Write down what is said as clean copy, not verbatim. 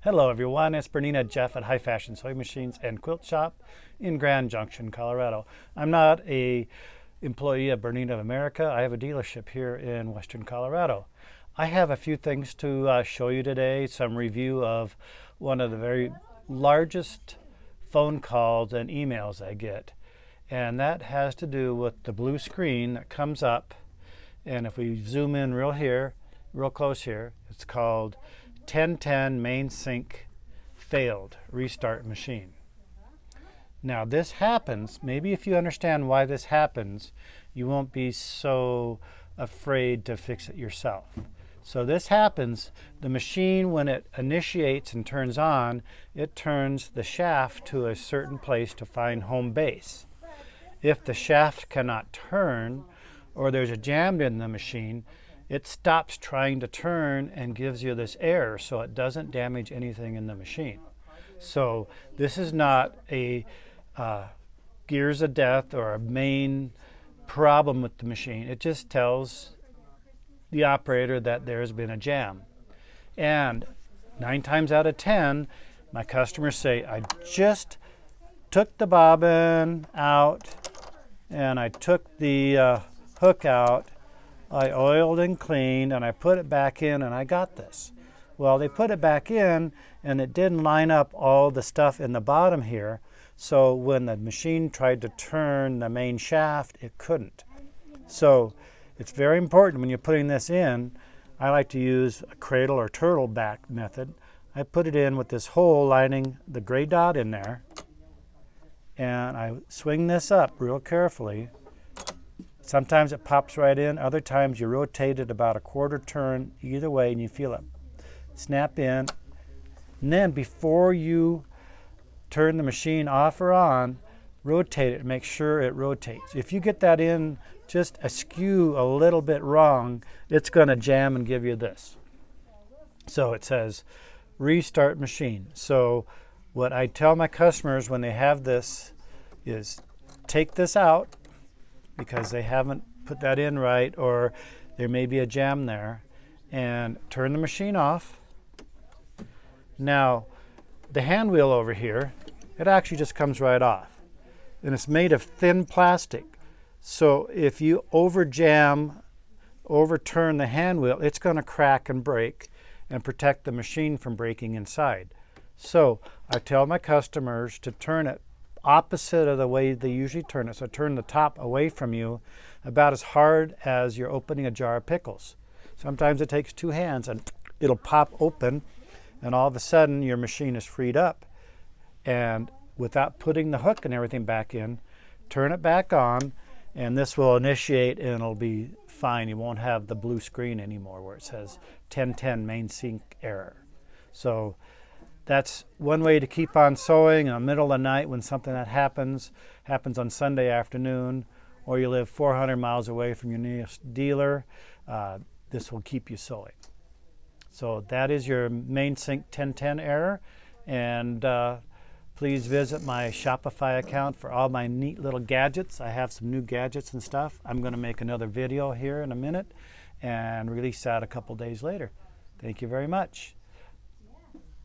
Hello everyone, it's Bernina Jeff at High Fashion Sewing Machines and Quilt Shop in Grand Junction, Colorado. I'm not a employee of Bernina of America. I have a dealership here in Western Colorado. I have a few things to show you today, some review of one of the very largest phone calls and emails I get. And that has to do with the blue screen that comes up. And if we zoom in real close here, it's called 1010 main sync failed, restart machine. Now this happens, maybe if you understand why this happens, you won't be so afraid to fix it yourself. So this happens, the machine when it initiates and turns on, it turns the shaft to a certain place to find home base. If the shaft cannot turn or there's a jam in the machine, it stops trying to turn and gives you this error so it doesn't damage anything in the machine. So this is not a gears of death or a main problem with the machine. It just tells the operator that there's been a jam. And 9 times out of 10, my customers say, I just took the bobbin out and I took the hook out, I oiled and cleaned, and I put it back in, and I got this. Well, they put it back in, and it didn't line up all the stuff in the bottom here, so when the machine tried to turn the main shaft, it couldn't. So it's very important when you're putting this in. I like to use a cradle or turtle back method. I put it in with this hole lining the gray dot in there, and I swing this up real carefully. Sometimes it pops right in, other times you rotate it about a quarter turn either way and you feel it snap in. And then before you turn the machine off or on, rotate it and make sure it rotates. If you get that in just askew a little bit wrong, it's going to jam and give you this. So it says restart machine. So what I tell my customers when they have this is take this out, because they haven't put that in right or there may be a jam there, and turn the machine off. Now the hand wheel over here, it actually just comes right off, and it's made of thin plastic, so if you overturn the hand wheel, it's going to crack and break and protect the machine from breaking inside. So I tell my customers to turn it opposite of the way they usually turn it. So turn the top away from you about as hard as you're opening a jar of pickles. Sometimes it takes 2 hands and it'll pop open, and all of a sudden your machine is freed up. And without putting the hook and everything back in, turn it back on, and this will initiate and it'll be fine. You won't have the blue screen anymore where it says 1010 main sync error. So that's one way to keep on sewing in the middle of the night when something that happens on Sunday afternoon, or you live 400 miles away from your nearest dealer. This will keep you sewing. So that is your main sync 1010 error. And please visit my Shopify account for all my neat little gadgets. I have some new gadgets and stuff. I'm going to make another video here in a minute and release that a couple days later. Thank you very much.